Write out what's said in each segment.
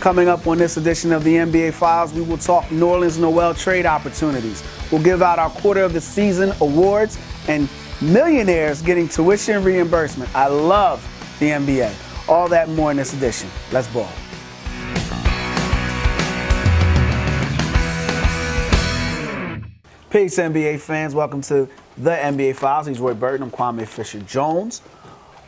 Coming up on this edition of the NBA Files, we will talk New Orleans Noel trade opportunities. We'll give out our quarter of the season awards and millionaires getting tuition reimbursement. I love the NBA. All that and more in this edition. Let's ball. Peace, NBA fans. Welcome to the NBA Files. He's Roy Burton. I'm Kwame Fisher-Jones.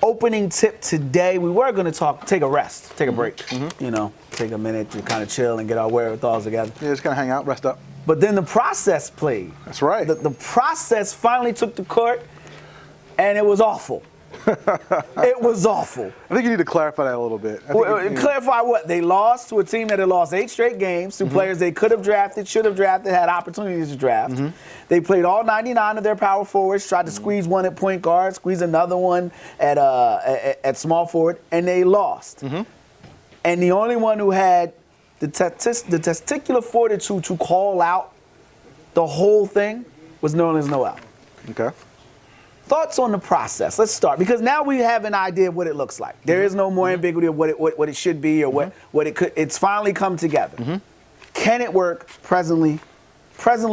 Opening tip today, we were going to take a rest, take a break, take a minute to kind of chill and get our wherewithals together. Yeah, just kind of hang out, rest up. But then the process played. That's right. The process finally took the court, and it was awful. It was awful. I think you need to clarify that a little bit. Clarify what? They lost to a team that had lost 8 straight games, to players they could have drafted, should have drafted, had opportunities to draft. They played all 99 of their power forwards, tried to squeeze one at point guard, squeeze another one at small forward, and they lost. And the only one who had the testicular fortitude to call out the whole thing was New Orleans Noel. Okay. Thoughts on the process? Let's start, because now we have an idea of what it looks like. There is no more ambiguity of what it should be or what it could. It's finally come together. Can it work presently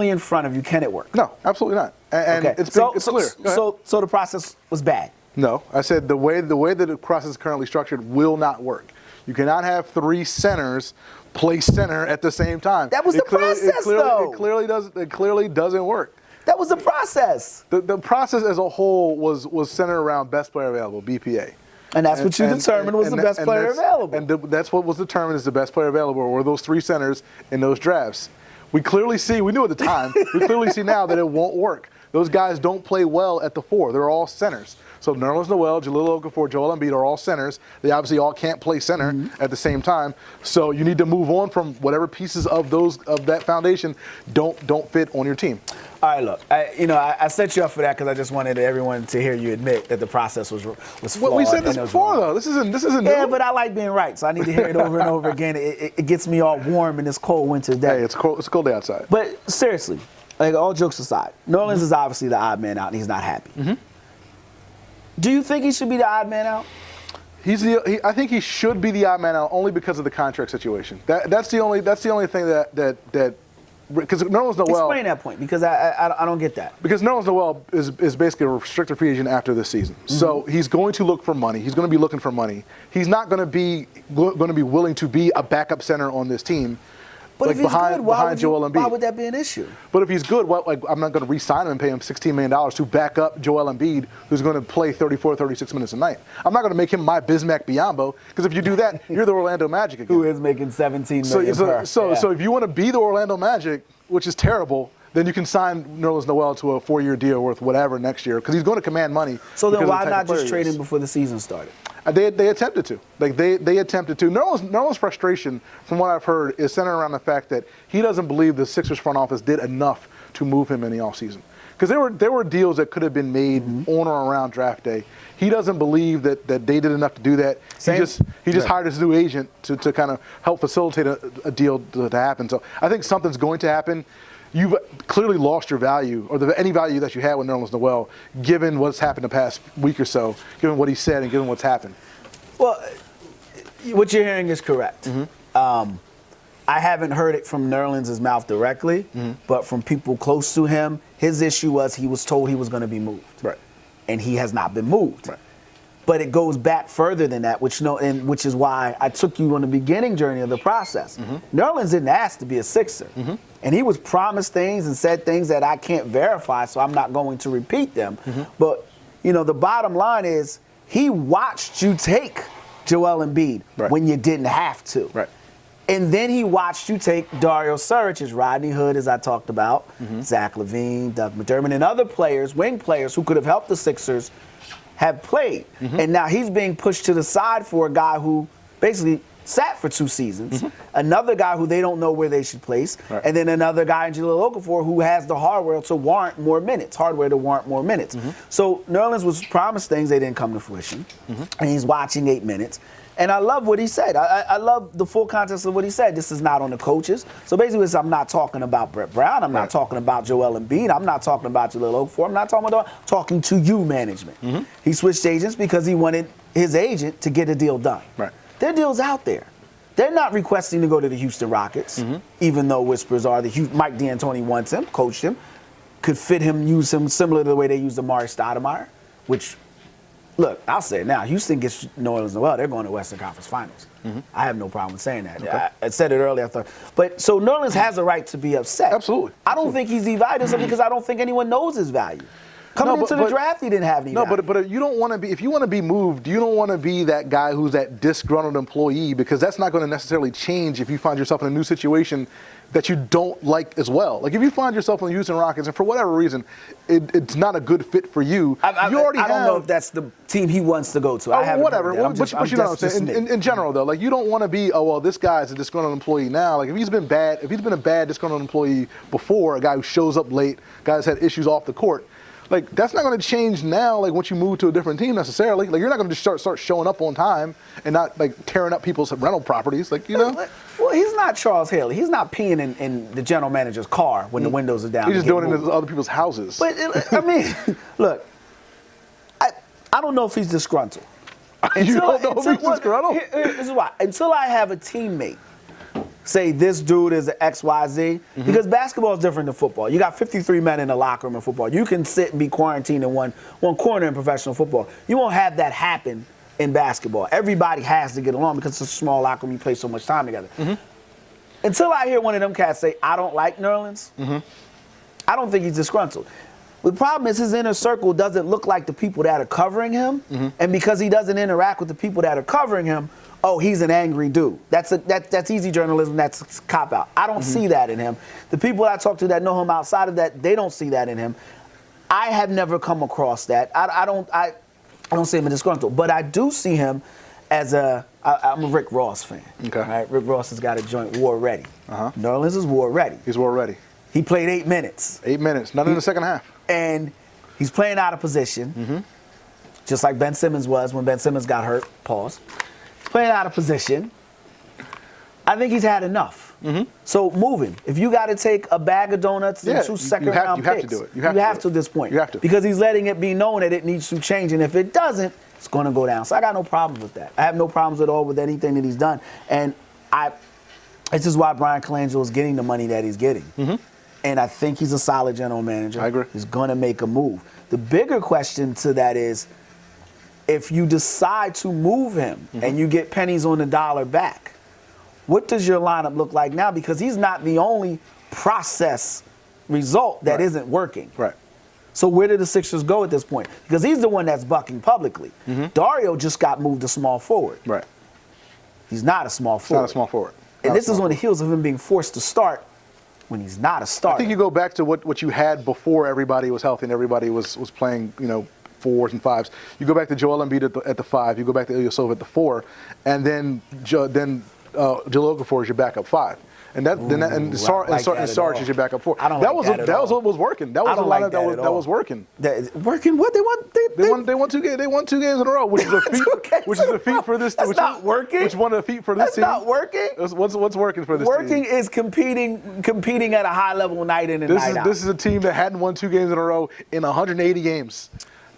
in front of you? Can it work? No, absolutely not. And okay. it's clear. So the process was bad. No, I said the way that the process is currently structured will not work. You cannot have 3 centers play center at the same time. That was the process, though. It clearly doesn't work. That was the process. The process as a whole was centered around best player available, BPA. And that's what you determined was the best player available. And that's what was determined as the best player available were those 3 centers in those drafts. We clearly see, we knew at the time, we clearly see now that it won't work. Those guys don't play well at the 4. They're all centers. So New Orleans Noel, Jahlil Okafor, Joel Embiid are all centers. They obviously all can't play center at the same time. So you need to move on from whatever pieces of that foundation don't fit on your team. All right, look, I set you up for that because I just wanted everyone to hear you admit that the process was flawed. Well, we said this before, though. This isn't new. Yeah, but I like being right, so I need to hear it over and over again. It gets me all warm in this cold winter day. Hey, it's cold. It's a cold day outside. But seriously, like all jokes aside, New Orleans is obviously the odd man out, and he's not happy. Do you think he should be the odd man out? I think he should be the odd man out only because of the contract situation. That's the only thing that. Because New Orleans Noel. Explain that point, because I don't get that. Because New Orleans Noel is basically a restricted free agent after this season, so he's going to look for money. He's going to be looking for money. He's not going to be willing to be a backup center on this team. But like if he's good, why would that be an issue? But if he's good, I'm not going to re-sign him and pay him $16 million to back up Joel Embiid, who's going to play 34, 36 minutes a night. I'm not going to make him my Bismack Biyombo, because if you do that, you're the Orlando Magic again. Who is making $17 million per. So if you want to be the Orlando Magic, which is terrible, then you can sign New Orleans Noel to a 4-year deal worth whatever next year, because he's going to command money. So then why not just trade him before the season started? They attempted to. They attempted to. New Orleans' frustration, from what I've heard, is centered around the fact that he doesn't believe the Sixers front office did enough to move him in the offseason. Because there were deals that could have been made on or around draft day. He doesn't believe that they did enough to do that. He just hired his new agent to kind of help facilitate a deal to happen. So I think something's going to happen. You've clearly lost your value, or any value that you had with New Orleans Noel, given what's happened the past week or so, given what he said and given what's happened. Well, what you're hearing is correct. I haven't heard it from New Orleans' mouth directly, but from people close to him, his issue was he was told he was going to be moved. Right. And he has not been moved. Right. But it goes back further than that, which is why I took you on the beginning journey of the process. New Orleans didn't ask to be a Sixer. And he was promised things and said things that I can't verify, so I'm not going to repeat them. But, the bottom line is he watched you take Joel Embiid when you didn't have to. Right. And then he watched you take Dario Saric, Rodney Hood, as I talked about, Zach LaVine, Doug McDermott, and other players, wing players, who could have helped the Sixers have played. And now he's being pushed to the side for a guy who basically sat for 2 seasons, another guy who they don't know where they should place, and then another guy in Jahlil Okafor who has the hardware to warrant more minutes. So New Orleans was promised things, they didn't come to fruition, and he's watching 8 minutes. And I love what he said. I love the full context of what he said. This is not on the coaches. So basically, I'm not talking about Brett Brown. I'm not talking about Joel Embiid. I'm not talking about Jahlil Okafor. I'm not talking to you, management. He switched agents because he wanted his agent to get a deal done. There are deals out there. They're not requesting to go to the Houston Rockets, even though whispers are that Mike D'Antoni wants him, coached him, could fit him, use him similar to the way they used Amari Stoudemire, which, look, I'll say it now. Houston gets New Orleans well, they're going to Western Conference Finals. I have no problem with saying that. Okay. I said it earlier. But so New Orleans has a right to be upset. Absolutely. I don't think he's devalued simply because I don't think anyone knows his value. Coming into the draft, he didn't have any value. But you don't want to be, if you want to be moved, you don't want to be that guy who's that disgruntled employee, because that's not going to necessarily change if you find yourself in a new situation that you don't like as well. Like if you find yourself in the Houston Rockets and for whatever reason it's not a good fit for you, I don't know if that's the team he wants to go to. Whatever. But you know what I'm saying. In general, though, like you don't want to be, oh well, this guy's a disgruntled employee now. Like if he's been a bad disgruntled employee before, a guy who shows up late, guys had issues off the court. Like that's not going to change now. Like once you move to a different team necessarily. Like you're not going to just start showing up on time and not like tearing up people's rental properties. Like you know. Well, he's not Charles Haley. He's not peeing in the general manager's car when the windows are down. He's just doing it in other people's houses. But I mean, look, I don't know if he's disgruntled. You don't know if he's disgruntled? This is why. Until I have a teammate say this dude is an XYZ, because basketball is different than football. You got 53 men in the locker room in football. You can sit and be quarantined in one corner in professional football. You won't have that happen in basketball. Everybody has to get along because it's a small locker room. You play so much time together. Until I hear one of them cats say, I don't like New Orleans, I don't think he's disgruntled. The problem is his inner circle doesn't look like the people that are covering him, and because he doesn't interact with the people that are covering him, oh, he's an angry dude. That's easy journalism. That's cop out. I don't see that in him. The people I talk to that know him outside of that, they don't see that in him. I have never come across that. I don't see him as disgruntled, but I do see him as I'm a Rick Ross fan. Okay. Right? Rick Ross has got a joint war ready. New Orleans is war ready. He's war ready. He played 8 minutes. 8 minutes, not in the second half. And he's playing out of position, just like Ben Simmons was when Ben Simmons got hurt. Pause. He's playing out of position. I think he's had enough. So move him. If you got to take a bag of donuts and 2 second-round picks, you have to do it. You have to at this point. You have to. Because he's letting it be known that it needs to change, and if it doesn't, it's going to go down. So I got no problems with that. I have no problems at all with anything that he's done. And this is why Brian Colangelo is getting the money that he's getting. And I think he's a solid general manager. I agree. He's going to make a move. The bigger question to that is, if you decide to move him and you get pennies on the dollar back, what does your lineup look like now? Because he's not the only process result that isn't working. Right. So where do the Sixers go at this point? Because he's the one that's bucking publicly. Dario just got moved to small forward. Right. He's not a small forward. Not a small forward. And this is on the heels of him being forced to start when he's not a starter. I think you go back to what you had before everybody was healthy and everybody was playing, fours and fives. You go back to Joel Embiid at the 5. You go back to Ilyasova at the 4, and then Jahlil Okafor is your backup 5. And Sarge is your backup 4. I don't like that at all. That was what was working. That was a lineup that was working. Working? What they want? They won 2 games. They won 2 games in a row, which is a feat. Which is a feat for this. That's not working. Which one of the feat for this team? That's not working. What's working for this team? Working is competing at a high level night in and night out. This is a team that hadn't won 2 games in a row in 180 games.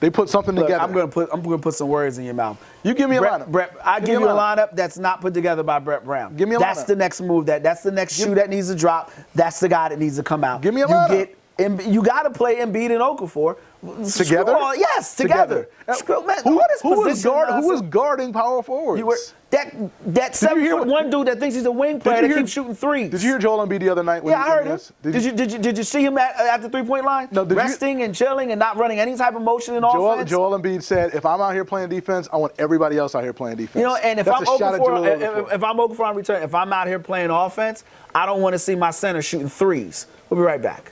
They put something together. I'm gonna put some words in your mouth. You give me a lineup. I give you a lineup that's not put together by Brett Brown. Give me a lineup. That's the next move. That's the next shoe that needs to drop. That's the guy that needs to come out. Give me a lineup. You got to play Embiid and Okafor together. Yes, together. Who was guarding power forwards? That 7'1" dude that thinks he's a wing player that keeps shooting threes. Did you hear Joel Embiid the other night? I heard him. Did you see him at the 3-point line? No, resting and chilling and not running any type of motion in offense. Joel Embiid said, "If I'm out here playing defense, I want everybody else out here playing defense." And if I'm Okafor on return, if I'm out here playing offense, I don't want to see my center shooting threes. We'll be right back.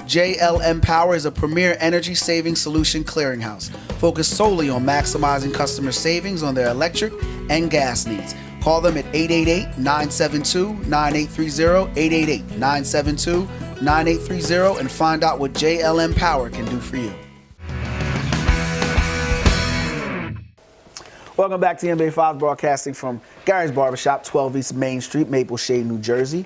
JLM Power is a premier energy saving solution clearinghouse focused solely on maximizing customer savings on their electric and gas needs. Call them at 888-972-9830, 888-972-9830, and find out what JLM Power can do for you. Welcome back to NBA 5 broadcasting from Gary's Barbershop, 12 East Main Street, Maple Shade, New Jersey.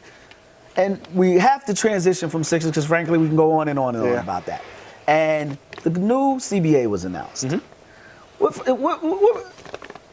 And we have to transition from Sixers because, frankly, we can go on and on and on about that. And the new CBA was announced.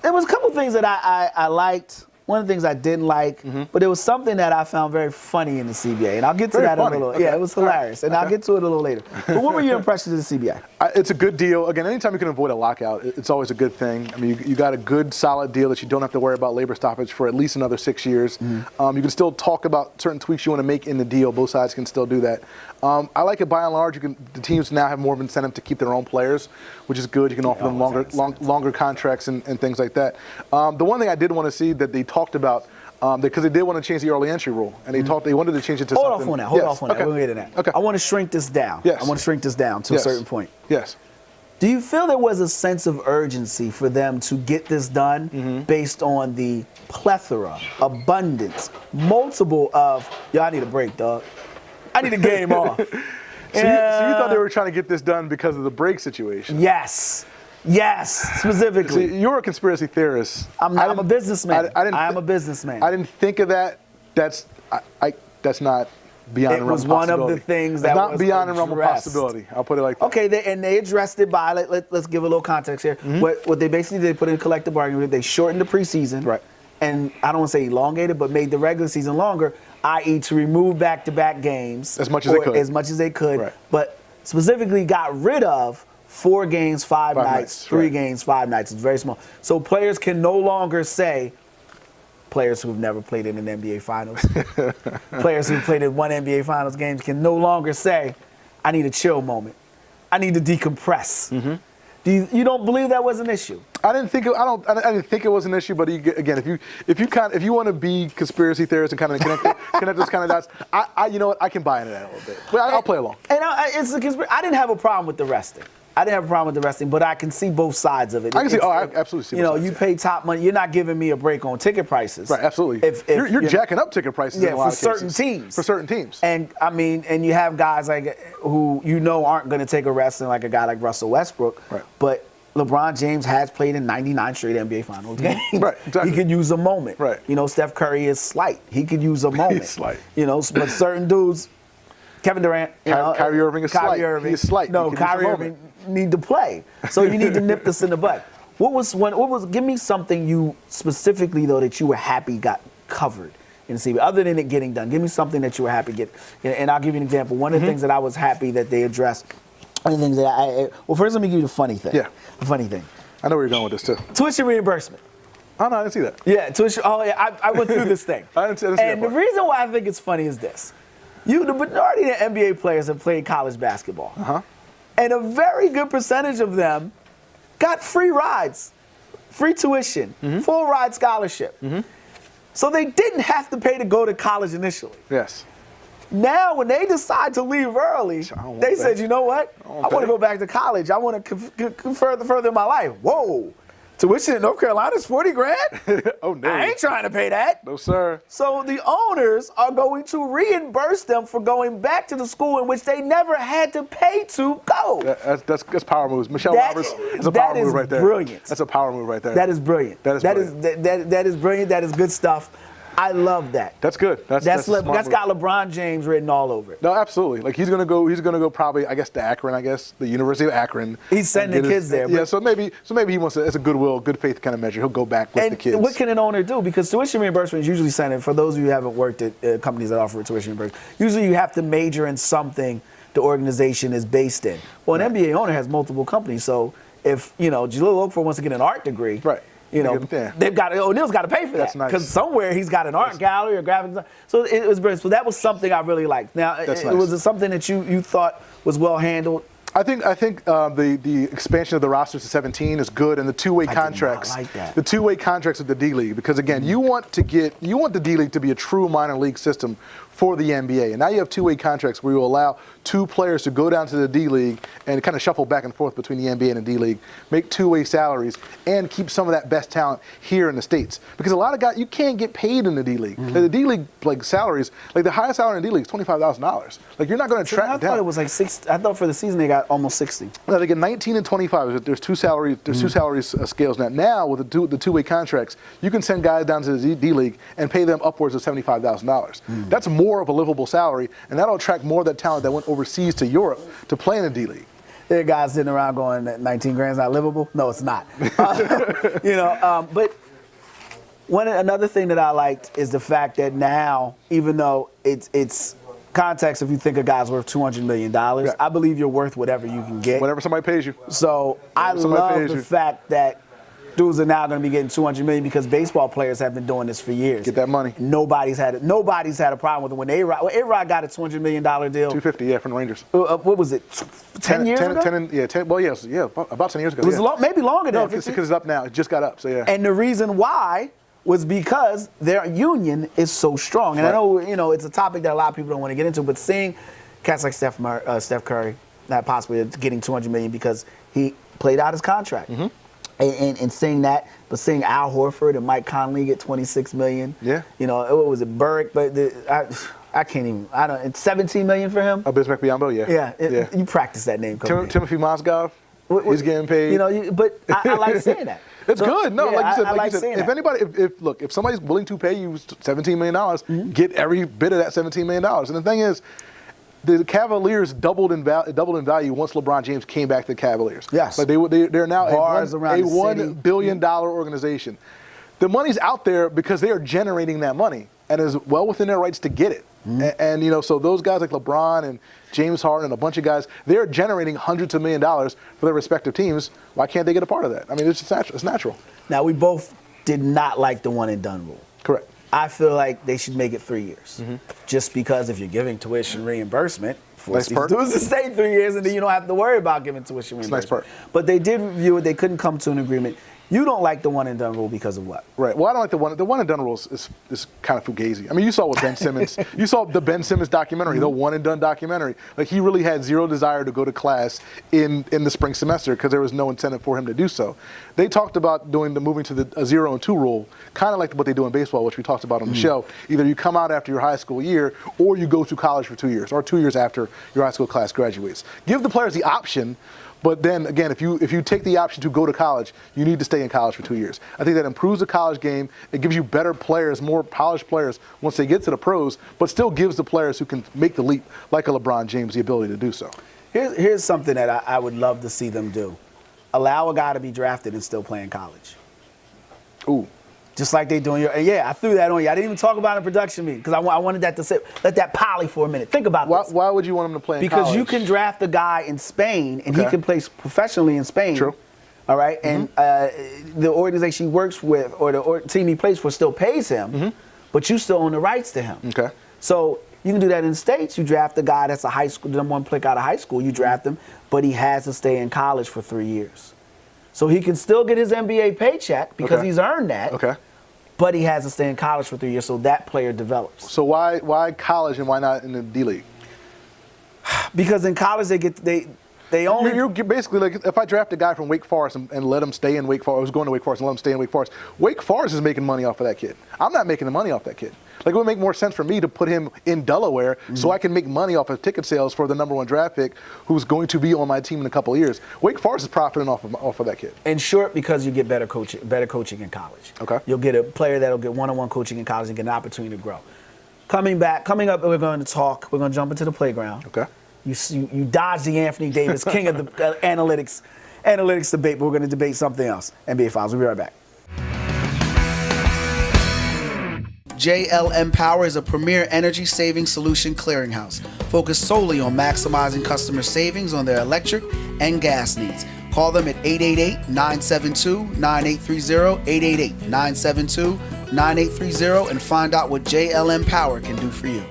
there was a couple things that I liked. One of the things I didn't like, but it was something that I found very funny in the CBA, and I'll get to Very that funny. in a little. Okay. Yeah, it was hilarious, and I'll get to it a little later. But what were your impressions of the CBA? It's a good deal. Again, anytime you can avoid a lockout, it's always a good thing. I mean, you got a good, solid deal that you don't have to worry about labor stoppage for at least another 6 years. You can still talk about certain tweaks you want to make in the deal. Both sides can still do that. I like it by and large. The teams now have more of an incentive to keep their own players, which is good. You can offer them longer contracts and things like that. The one thing I did want to see that they talked about, because they did want to change the early entry rule, and they wanted to change it to Hold something. off on that. Hold off on that. Okay. We'll get to that. Okay. I want to shrink this down. Yes. I want to shrink this down to a certain point. Yes. Do you feel there was a sense of urgency for them to get this done based on the plethora, abundance, multiple of, I need a break, dog. I need a game off. So you thought they were trying to get this done because of the break situation? Yes. Yes, specifically. See, you're a conspiracy theorist. I'm a businessman. I am a businessman. I didn't think of that. That's not beyond the realm of possibility. It was one of the things that not was beyond the realm of addressed. possibility. I'll put it like that. Okay, they addressed it by, let's give a little context here. What they basically did, put in a collective bargaining agreement, they shortened the preseason. Right. And I don't want to say elongated, but made the regular season longer, i.e. to remove back-to-back games. As much as they could. As much as they could. Right. But specifically got rid of 4 games, 5 nights, 3 right. games, 5 nights. It's very small. So players can no longer say, players who have never played in an NBA Finals, players who played in one NBA Finals games can no longer say, I need a chill moment. I need to decompress. You don't believe that was an issue? I didn't think it was an issue, but again, if you want to be conspiracy theorists and kind of connect those kind of dots, you know what, I can buy into that a little bit. But I'll play along. And I didn't have a problem with the resting. But I can see both sides of it. I can see. I absolutely see. You know, both sides, you pay top money. You're not giving me a break on ticket prices. right? Absolutely. You're jacking up ticket prices. Yeah, in a lot for of certain cases. teams. For certain teams. And I mean, and you have guys like who aren't going to take a rest, and like a guy like Russell Westbrook. Right. But LeBron James has played in 99 straight NBA Finals games. Right, exactly. He could use a moment. Right. You know, Steph Curry is slight. He could use a moment. He's slight. You know, but certain dudes, Kevin Durant, Kyrie Irving is Kyrie slight. Irving, He is slight. No, He could use a Kyrie moment. Irving need to play. So you need to nip this in the bud. Give me something you specifically though that you were happy got covered in CB, other than it getting done. Give me something that you were happy get. And I'll give you an example. One of the things that I was happy that they addressed. One of the things that well, first let me give you the funny thing. Yeah. The funny thing. I know where you're going with this too. Tuition reimbursement. Oh no, I didn't see that. Yeah, tuition. Oh yeah, I went through this thing. I didn't see that And the part. reason why I think it's funny is this: the majority of the NBA players have played college basketball, and a very good percentage of them got free rides, free tuition, full ride scholarship. So they didn't have to pay to go to college initially. Yes. Now, when they decide to leave early, they said, you know what? I want to go back to college. I want to further my life. Whoa. Tuition in North Carolina is $40,000? Oh, no. I ain't trying to pay that. No, sir. So the owners are going to reimburse them for going back to the school in which they never had to pay to go. That's power moves. Michelle Roberts is a power move right there. Brilliant. That's a power move right there. That is brilliant. That is brilliant. That is brilliant. That is good stuff. I love that. That's good. That's got move. LeBron James written all over it. No, absolutely. Like he's gonna go probably, I guess, to Akron, the University of Akron. He's sending the kids there. Yeah, so maybe he wants to, it's a goodwill, good faith kind of measure. He'll go back with the kids. What can an owner do? Because tuition reimbursement is usually sent, for those of you who haven't worked at companies that offer tuition reimbursement, usually you have to major in something the organization is based in. Well, an MBA owner has multiple companies, so if, Jalil Okafor wants to get an art degree, right. O'Neal's got to pay for that. That's nice. Because somewhere he's got an art gallery or graphic design. So it was brilliant. So that was something I really liked. Now, was it something that you thought was well handled? I think the expansion of the roster to 17 is good, and the two-way contracts. I like that. The two-way contracts with the D League, because again, you want the D League to be a true minor league system for the NBA, and now you have two-way contracts where you allow 2 players to go down to the D League and kind of shuffle back and forth between the NBA and the D League, make two-way salaries, and keep some of that best talent here in the States. Because a lot of guys, you can't get paid in the D League. The D League salaries, the highest salary in the D League is $25,000. You're not going to track down. I thought it was like 6. I thought for the season they got almost 60. No, they get 19 and 25. There's two salary scales now. Now with the two-way contracts, you can send guys down to the D League and pay them upwards of $75,000. That's more of a livable salary, and that'll attract more of that talent that went overseas to Europe to play in the D League. There are guys sitting around going, 19 grand's not livable? No, it's not. But another thing that I liked is the fact that now, even though it's context, if you think a guy's worth $200 million, I believe you're worth whatever you can get. Whatever somebody pays you. So I love the fact that dudes are now going to be getting $200 million because baseball players have been doing this for years. Get that money. Nobody's had a problem with it. When A-Rod got a $200 million deal. $250, from the Rangers. What was it? 10 years ago? About 10 years ago. It was maybe longer than that. No, because it's up now. It just got up. So yeah. And the reason why was because their union is so strong. And I know, it's a topic that a lot of people don't want to get into, but seeing cats like Steph Curry not possibly getting $200 million because he played out his contract. Mm-hmm. And seeing that, but seeing Al Horford and Mike Conley get $26 million. Yeah. What was it, Burke? But I can't even. It's $17 million for him. Bismack Biyombo, yeah. Yeah. You practice that name, Coach. Timothy Mozgov. He's getting paid. But I like saying that. It's good. No, like you said, if anybody, if somebody's willing to pay you $17 million, get every bit of that $17 million. And the thing is, the Cavaliers doubled in value once LeBron James came back to the Cavaliers. Yes. Like they're now a $1 billion Mm-hmm. organization. The money's out there because they are generating that money and is well within their rights to get it. Mm-hmm. And so those guys like LeBron and James Harden and a bunch of guys, they're generating hundreds of $1 millions for their respective teams. Why can't they get a part of that? I mean, it's just natural. It's natural. Now, we both did not like the one and done rule. Correct. I feel like they should make it 3 years. Mm-hmm. Just because if you're giving tuition reimbursement, force these dudes to stay 3 years and then you don't have to worry about giving tuition reimbursement. Nice perk. But they did review it. They couldn't come to an agreement. You don't like the one and done rule because of what? Right. Well, I don't like the one and done rule is kind of fugazi. I mean, you saw what Ben Simmons, you saw the Ben Simmons documentary, the one and done documentary. Like, he really had zero desire to go to class in the spring semester because there was no incentive for him to do so. They talked about moving to a 0 and 2 rule, kind of like what they do in baseball, which we talked about on the show. Either you come out after your high school year or you go to college for 2 years, or 2 years after your high school class graduates. Give the players the option. But then again, if you take the option to go to college, you need to stay in college for 2 years. I think that improves the college game. It gives you better players, more polished players once they get to the pros, but still gives the players who can make the leap, like a LeBron James, the ability to do so. Here's something that I would love to see them do. Allow a guy to be drafted and still play in college. Ooh. Just like they doing I threw that on you. I didn't even talk about it in production meeting because I wanted that to sit. Let that poly for a minute. Think about this. Why would you want him to play in college? Because you can draft a guy in Spain and he can play professionally in Spain. True. All right, and the organization he works with or the team he plays for still pays him, but you still own the rights to him. Okay. So you can do that in the States. You draft a guy that's a high school, the number one pick out of high school. You draft him, but he has to stay in college for 3 years. So he can still get his NBA paycheck because he's earned that. Okay. But he has to stay in college for 3 years, so that player develops. So why college and why not in the D League? Because in college they only. You're basically like, if I draft a guy from Wake Forest and let him stay in Wake Forest, I was going to Wake Forest and let him stay in Wake Forest. Wake Forest is making money off of that kid. I'm not making the money off that kid. Like, it would make more sense for me to put him in Delaware so I can make money off of ticket sales for the number one draft pick who's going to be on my team in a couple of years. Wake Forest is profiting off of that kid. In short, because you get better coaching in college. Okay. You'll get a player that'll get one-on-one coaching in college and get an opportunity to grow. Coming up, we're going to jump into the playground. Okay. You dodged the Anthony Davis, king of the analytics debate, but we're going to debate something else. NBA Files, we'll be right back. JLM Power is a premier energy saving solution clearinghouse focused solely on maximizing customer savings on their electric and gas needs. Call them at 888-972-9830, 888-972-9830, and find out what JLM Power can do for you.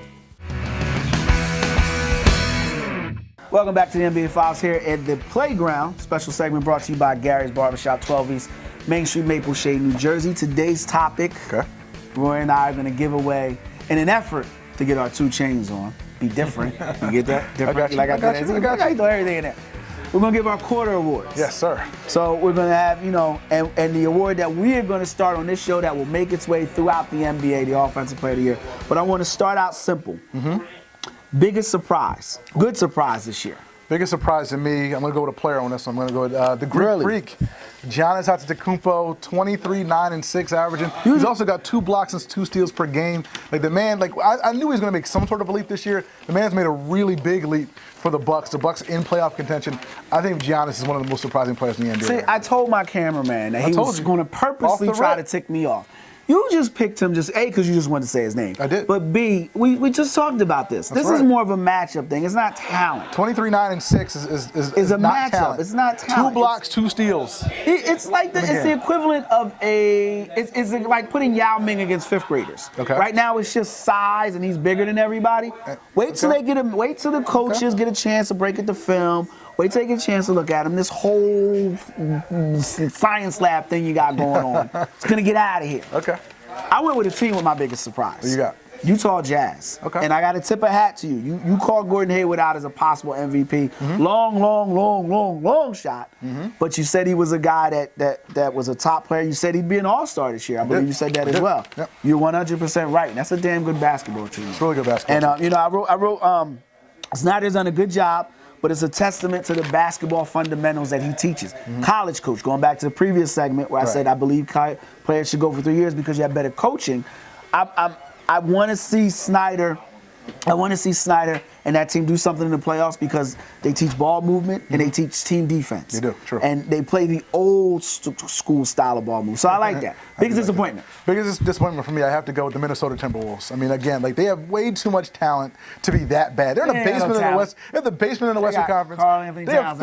Welcome back to the NBA Files here at the Playground. Special segment brought to you by Gary's Barbershop, 12 East Main Street, Maple Shade, New Jersey. Today's topic, Roy and I are going to give away, in an effort to get our 2 chains on, be different. You get that? Different. I got you. I throw everything in there. We're going to give our quarter awards. Yes, sir. So we're going to have, and the award that we are going to start on this show that will make its way throughout the NBA, the Offensive Player of the Year. But I want to start out simple. Biggest surprise, good surprise this year. Biggest surprise to me, I'm going to go with a player on this one. I'm going to go with the Greek Freak. Giannis Antetokounmpo, 23, 9, and 6 averaging. He's also got 2 blocks and 2 steals per game. Like the man, I knew he was going to make some sort of a leap this year. The man's made a really big leap for the Bucks. The Bucks in playoff contention. I think Giannis is one of the most surprising players in the NBA. See, I told my cameraman that he was going to purposely try to tick me off. You just picked him just A, because you just wanted to say his name. I did. But B, we just talked about this. This is more of a matchup thing. It's not talent. 23, 9, and 6 is a not matchup. Talent. It's not talent. 2 blocks, 2 steals. It's like it's the equivalent of it's like putting Yao Ming against 5th graders. Okay. Right now it's just size and he's bigger than everybody. Wait till they get him. Wait till the coaches get a chance to break at the film. Wait till they get a chance to look at him. This whole science lab thing you got going on. It's gonna get out of here. Okay. I went with a team with my biggest surprise. What you got? Utah Jazz. Okay. And I got to tip a hat to you. You called Gordon Hayward out as a possible MVP. Long shot. But you said he was a guy that was a top player. You said he'd be an all-star this year. I believe you said that as well. Yep. You're 100% right. And that's a damn good basketball team. It's really good basketball. And I wrote Snyder's done a good job, but it's a testament to the basketball fundamentals that he teaches. College coach, going back to the previous segment where I said I believe players should go for 3 years because you have better coaching. I want to see Snyder. I want to see Snyder and that team do something in the playoffs because they teach ball movement and they teach team defense. They do, true. And they play the old school style of ball move. So I like that. Biggest disappointment. Biggest disappointment for me, I have to go with the Minnesota Timberwolves. I mean, again, they have way too much talent to be that bad. They're in the basement of the West. They're in the basement of the Western Conference. They have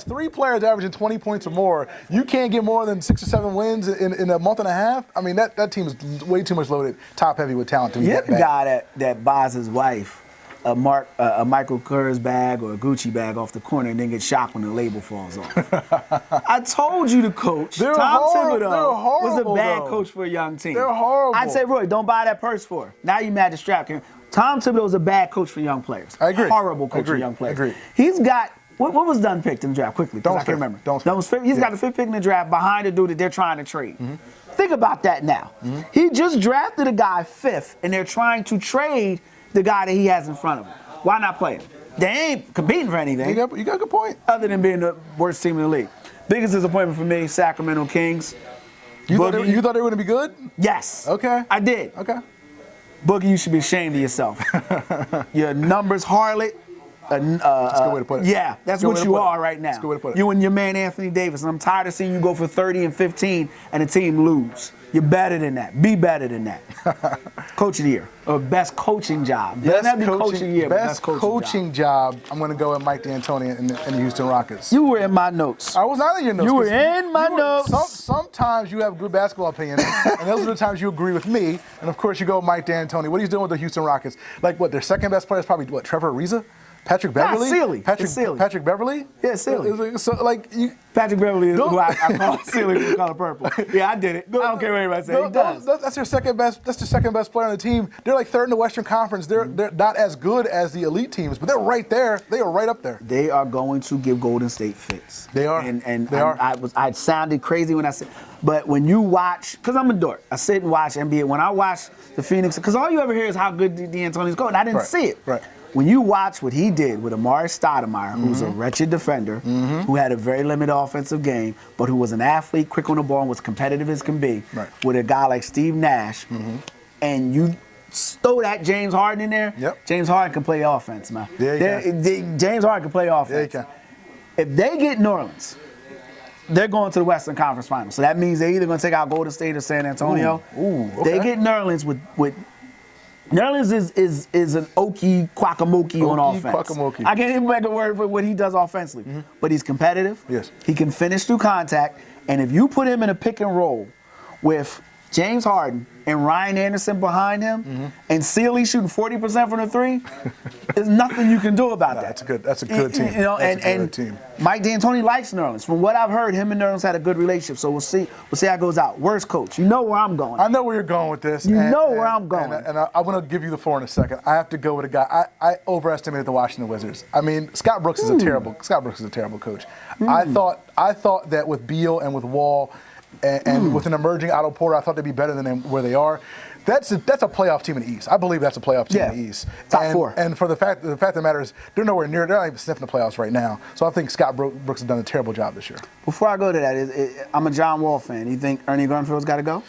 3 players averaging 20 points or more. You can't get more than 6 or 7 wins in a month and a half. I mean, that team is way too much loaded, top heavy with talent to be that bad. The guy that buys his wife a Michael Kors bag or a Gucci bag off the corner and then get shocked when the label falls off. I told you the coach, Tom Thibodeau, was a bad coach for a young team. They're horrible. I'd say, Roy, don't buy that purse for her. Now you mad at Strap. Tom Thibodeau is a bad coach for young players. I agree. Horrible coach for young players. I agree. He's got, what was Dunn picked in the draft? Quickly, because I can't remember. He's got the 5th pick in the draft behind the dude that they're trying to trade. Think about that now. He just drafted a guy 5th, and they're trying to trade the guy that he has in front of him. Why not play him? They ain't competing for anything. You got a good point. Other than being the worst team in the league. Biggest disappointment for me, Sacramento Kings. You thought they were going to be good? Yes. Okay. I did. Okay. Boogie, you should be ashamed of yourself. Your numbers harlot. That's a good way to put it. Yeah, that's what you are right now. That's a good way to put it. You and your man Anthony Davis, and I'm tired of seeing you go for 30 and 15 and the team lose. You're better than that. Be better than that. Coach of the year, or best coaching job. Best coaching job. I'm going to go with Mike D'Antoni in the Houston Rockets. You were in my notes. I was not in your notes. You were in my notes. Sometimes you have good basketball opinions, and those are the times you agree with me. And of course, you go with Mike D'Antoni. What he's doing with the Houston Rockets? Like what? Their second best player is probably what? Trevor Ariza? Patrick Beverly? Sealy. Patrick Beverly? Yeah, Sealy. Patrick Beverly is who I call Sealy from Color Purple. Yeah, I did it. I don't care what anybody says. He does. That's their second best. That's their second best player on the team. They're like 3rd in the Western Conference. They're not as good as the elite teams, but they're right there. They are right up there. They are going to give Golden State fits. They are. And they are. I sounded crazy when I said, but when you watch, because I'm a dork, I sit and watch NBA. When I watch the Phoenix, because all you ever hear is how good D'Antoni's going. I didn't see it. Right. When you watch what he did with Amari Stoudemire, who's a wretched defender, who had a very limited offensive game, but who was an athlete, quick on the ball, and was competitive as can be, with a guy like Steve Nash, and you throw that James Harden in there, James Harden can play offense, man. James Harden can play offense. Yeah, he can. If they get New Orleans, they're going to the Western Conference Finals. So that means they're either going to take out Golden State or San Antonio. Okay. They get New Orleans with New Orleans is an Okie Quackamokie on offense. I can't even make a word for what he does offensively. But he's competitive. Yes. He can finish through contact. And if you put him in a pick and roll with James Harden and Ryan Anderson behind him and Sealy shooting 40% from the 3, there's nothing you can do about that. That's a good team. That's a good team. Mike D'Antoni likes New Orleans. From what I've heard, him and New Orleans had a good relationship. So we'll see how it goes out. Worst coach. You know where I'm going. I know where you're going with this. You know where I'm going. And I'm going to give you the floor in a second. I have to go with a guy. I overestimated the Washington Wizards. I mean, Scott Brooks is a terrible coach. I thought that with Beal and with Wall, and with an emerging Otto Porter, I thought they'd be better than where they are. That's a playoff team in the East. I believe that's a playoff team in the East. Top four. And for the fact of the matter is, they're nowhere near. They're not even sniffing the playoffs right now. So I think Scott Brooks has done a terrible job this year. Before I go to that, I'm a John Wall fan. You think Ernie Grunfeld's got to go?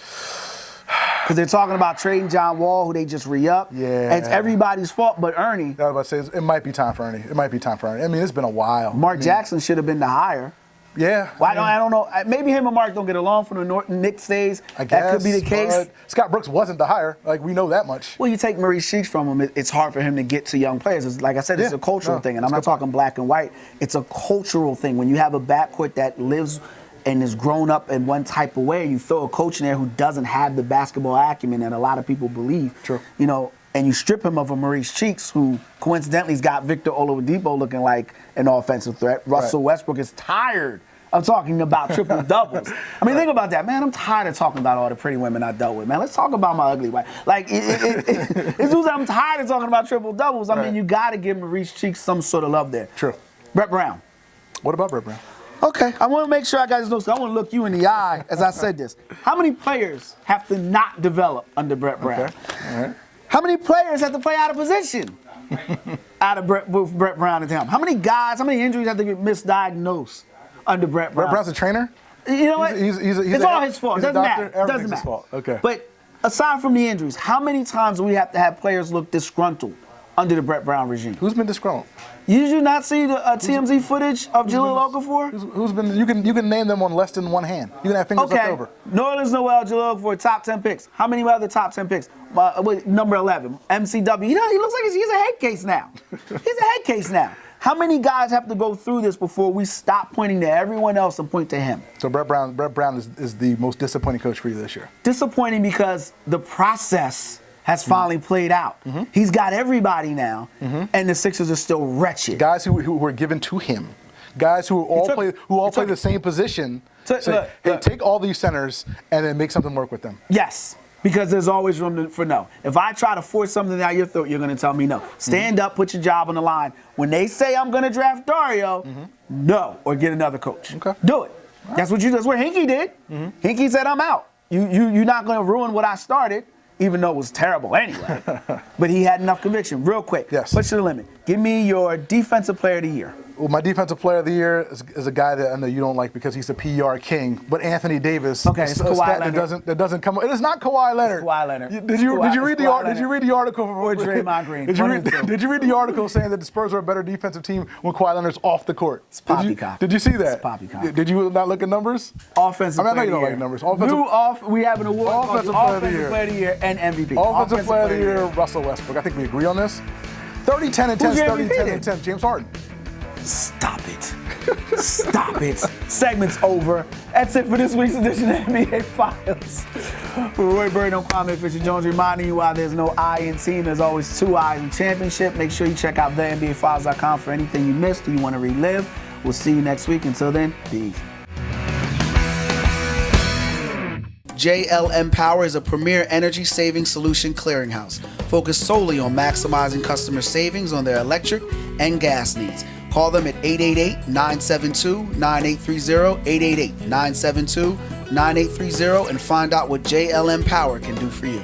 Because they're talking about trading John Wall, who they just re-up. Yeah. And it's everybody's fault but Ernie. I was about to say, it might be time for Ernie. I mean, it's been a while. Mark Jackson should have been the hire. Yeah. Well, I don't know. Maybe him and Mark don't get along from the Knicks days. I guess. That could be the case. Scott Brooks wasn't the hire. Like, we know that much. Well, you take Maurice Cheeks from him, it's hard for him to get to young players. Like I said, it's a cultural thing. And I'm not talking black and white. It's a cultural thing. When you have a backcourt that lives and is grown up in one type of way, you throw a coach in there who doesn't have the basketball acumen that a lot of people believe. True. You know, and you strip him of a Maurice Cheeks, who coincidentally has got Victor Oladipo looking like an offensive threat. Russell Westbrook is tired of talking about triple doubles. I mean, think about that, man. I'm tired of talking about all the pretty women I dealt with, man. Let's talk about my ugly wife. Like, I'm tired of talking about triple doubles. I mean, you got to give Maurice Cheeks some sort of love there. True. Brett Brown. What about Brett Brown? Okay, I want to make sure I got this notes. I want to look you in the eye as I said this. How many players have to not develop under Brett Brown? Okay. All right. How many players have to play out of position with Brett Brown and him? How many guys, how many injuries have to get misdiagnosed under Brett Brown? Brett Brown's a trainer? You know what? It's all his fault. Doesn't matter. Everything's his fault. Okay. But aside from the injuries, how many times do we have to have players look disgruntled under the Brett Brown regime? Who's been disgruntled? Did you not see the TMZ footage of Jahlil Okafor? Who's been? You can name them on less than one hand. You can have fingers left over. Nerlens Noel, Jahlil Okafor, top 10 picks. How many other top 10 picks? Number 11, MCW. You know, he looks like he's a head case now. He's a head case now. How many guys have to go through this before we stop pointing to everyone else and point to him? So Brett Brown is the most disappointing coach for you this year. Disappointing because the process has finally played out. He's got everybody now, and the Sixers are still wretched. Guys who were given to him, guys who all play the same position. Say, hey, take all these centers and then make something work with them. Yes. Because there's always room for no. If I try to force something down your throat, you're going to tell me no. Stand up, put your job on the line. When they say I'm going to draft Dario, no, or get another coach. Okay. Do it. Right. That's what Hinkie did. Hinkie said, I'm out. You're not going to ruin what I started, even though it was terrible anyway. But he had enough conviction. Real quick, push to the limit. Give me your defensive player of the year. Well, my defensive player of the year is a guy that I know you don't like because he's the PR king, but Anthony Davis. Okay, it's Kawhi Leonard. That doesn't come. It is not Kawhi Leonard. It's Kawhi Leonard. Did you read the article? Or Draymond Green. Did you read the article saying that the Spurs are a better defensive team when Kawhi Leonard's off the court? It's poppycock. Did you see that? It's poppycock. Did you not look at numbers? Offensive player of the year. I know you don't like numbers. We have an award called Offensive player of the year and MVP. Offensive player of the year, Russell Westbrook. I think we agree on this. 30, 10, and 10. 30, 10, and 10. James Harden. Stop it. Stop it. Segment's over. That's it for this week's edition of NBA Files. For Roy Burton, I'm Kwame Fisher-Jones, reminding you why there's no I in team. There's always two I's in championship. Make sure you check out thenbafiles.com for anything you missed or you want to relive. We'll see you next week. Until then, be easy. JLM Power is a premier energy saving solution clearinghouse focused solely on maximizing customer savings on their electric and gas needs. Call them at 888-972-9830, 888-972-9830, and find out what JLM Power can do for you.